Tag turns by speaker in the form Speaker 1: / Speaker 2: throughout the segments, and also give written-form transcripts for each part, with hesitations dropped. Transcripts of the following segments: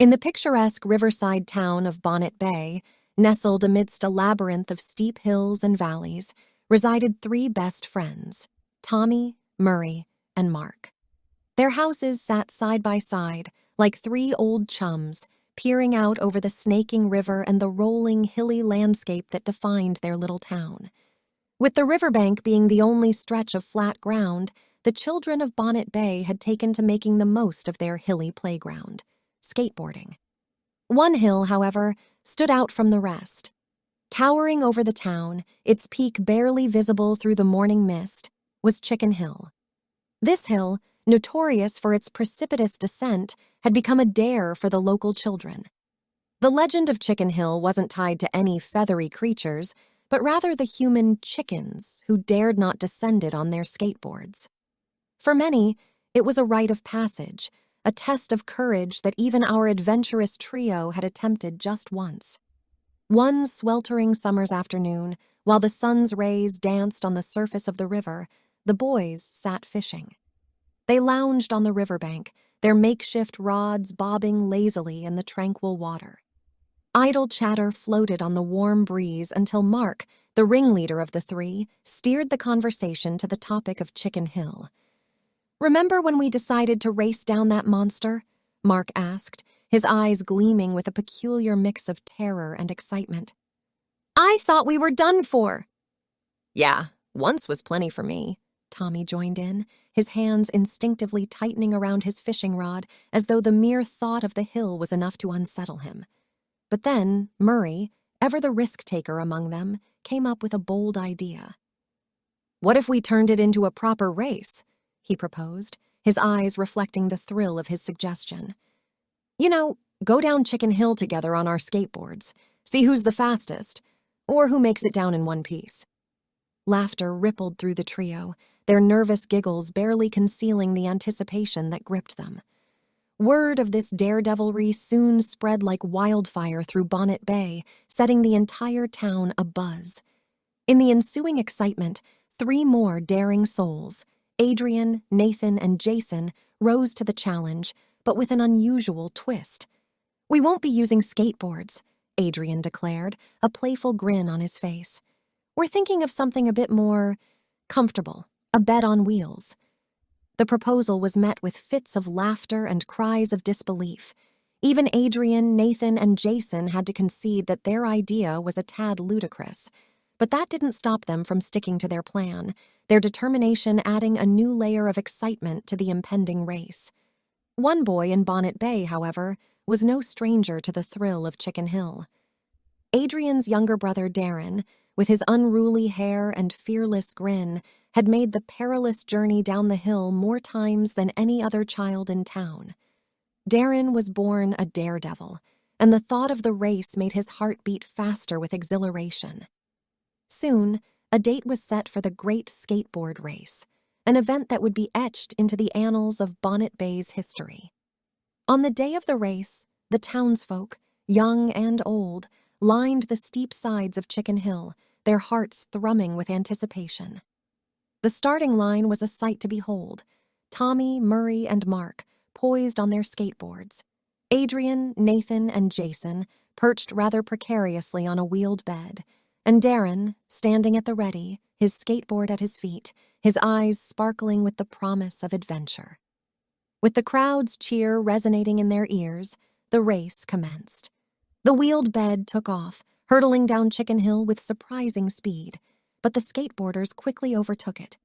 Speaker 1: In the picturesque riverside town of Bonnet Bay, nestled amidst a labyrinth of steep hills and valleys, resided three best friends, Tommy, Murray, and Mark. Their houses sat side by side, like three old chums, peering out over the snaking river and the rolling, hilly landscape that defined their little town. With the riverbank being the only stretch of flat ground, the children of Bonnet Bay had taken to making the most of their hilly playground, skateboarding. One hill, however, stood out from the rest. Towering over the town, its peak barely visible through the morning mist, was Chicken Hill. This hill, notorious for its precipitous descent, had become a dare for the local children. The legend of Chicken Hill wasn't tied to any feathery creatures, but rather the human chickens who dared not descend it on their skateboards. For many, it was a rite of passage, a test of courage that even our adventurous trio had attempted just once. One sweltering summer's afternoon, while the sun's rays danced on the surface of the river, the boys sat fishing. They lounged on the riverbank, their makeshift rods bobbing lazily in the tranquil water. Idle chatter floated on the warm breeze until Mark, the ringleader of the three, steered the conversation to the topic of Chicken Hill. "Remember when we decided to race down that monster?" Mark asked, his eyes gleaming with a peculiar mix of terror and excitement. "I thought we were done for." "Yeah, once was plenty for me," Tommy joined in, his hands instinctively tightening around his fishing rod as though the mere thought of the hill was enough to unsettle him. But then Murray, ever the risk-taker among them, came up with a bold idea. "What if we turned it into a proper race?" he proposed, his eyes reflecting the thrill of his suggestion. "You know, go down Chicken Hill together on our skateboards, see who's the fastest, or who makes it down in one piece." Laughter rippled through the trio, their nervous giggles barely concealing the anticipation that gripped them. Word of this daredevilry soon spread like wildfire through Bonnet Bay, setting the entire town abuzz. In the ensuing excitement, three more daring souls, Adrian, Nathan, and Jason, rose to the challenge, but with an unusual twist. "We won't be using skateboards," Adrian declared, a playful grin on his face. "We're thinking of something a bit more comfortable, a bed on wheels." The proposal was met with fits of laughter and cries of disbelief. Even Adrian, Nathan, and Jason had to concede that their idea was a tad ludicrous. But that didn't stop them from sticking to their plan, their determination adding a new layer of excitement to the impending race. One boy in Bonnet Bay, however, was no stranger to the thrill of Chicken Hill. Adrian's younger brother Darren, with his unruly hair and fearless grin, had made the perilous journey down the hill more times than any other child in town. Darren was born a daredevil, and the thought of the race made his heart beat faster with exhilaration. Soon, a date was set for the Great Skateboard Race, an event that would be etched into the annals of Bonnet Bay's history. On the day of the race, the townsfolk, young and old, lined the steep sides of Chicken Hill, their hearts thrumming with anticipation. The starting line was a sight to behold. Tommy, Murray, and Mark, poised on their skateboards. Adrian, Nathan, and Jason, perched rather precariously on a wheeled bed. And Darren, standing at the ready, his skateboard at his feet, his eyes sparkling with the promise of adventure. With the crowd's cheer resonating in their ears, the race commenced. The wheeled bed took off, hurtling down Chicken Hill with surprising speed, but the skateboarders quickly overtook it.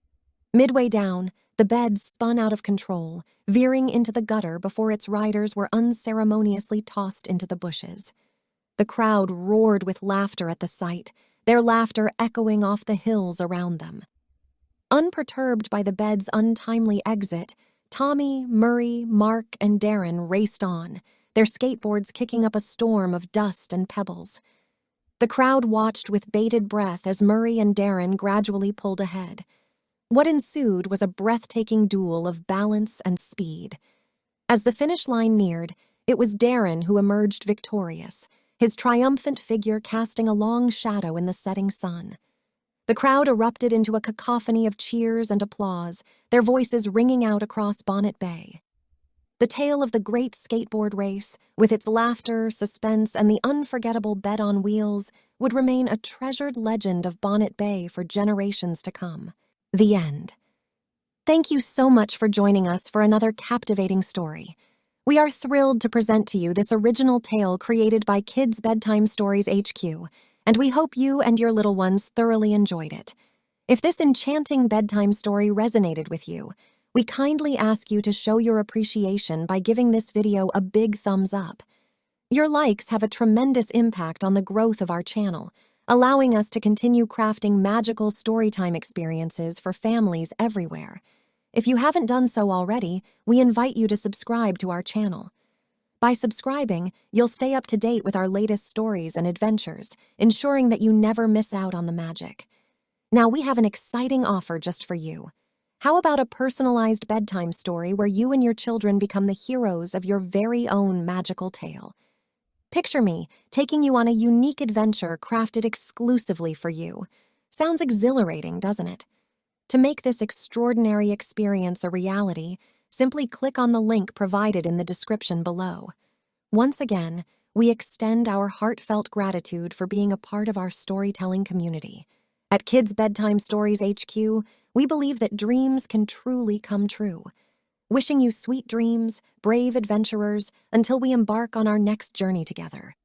Speaker 1: Midway down, the bed spun out of control, veering into the gutter before its riders were unceremoniously tossed into the bushes. The crowd roared with laughter at the sight, their laughter echoing off the hills around them. Unperturbed by the bed's untimely exit, Tommy, Murray, Mark, and Darren raced on, their skateboards kicking up a storm of dust and pebbles. The crowd watched with bated breath as Murray and Darren gradually pulled ahead. What ensued was a breathtaking duel of balance and speed. As the finish line neared, it was Darren who emerged victorious, his triumphant figure casting a long shadow in the setting sun. The crowd erupted into a cacophony of cheers and applause, their voices ringing out across Bonnet Bay. The tale of the great skateboard race, with its laughter, suspense, and the unforgettable bet on wheels, would remain a treasured legend of Bonnet Bay for generations to come. The end. Thank you so much for joining us for another captivating story. We are thrilled to present to you this original tale created by Kids Bedtime Stories HQ, and we hope you and your little ones thoroughly enjoyed it. If this enchanting bedtime story resonated with you, we kindly ask you to show your appreciation by giving this video a big thumbs up. Your likes have a tremendous impact on the growth of our channel, allowing us to continue crafting magical storytime experiences for families everywhere. If you haven't done so already, we invite you to subscribe to our channel. By subscribing, you'll stay up to date with our latest stories and adventures, ensuring that you never miss out on the magic. Now we have an exciting offer just for you. How about a personalized bedtime story where you and your children become the heroes of your very own magical tale? Picture me taking you on a unique adventure crafted exclusively for you. Sounds exhilarating, doesn't it? To make this extraordinary experience a reality, simply click on the link provided in the description below. Once again, we extend our heartfelt gratitude for being a part of our storytelling community. At Kids Bedtime Stories HQ, we believe that dreams can truly come true. Wishing you sweet dreams, brave adventurers, until we embark on our next journey together.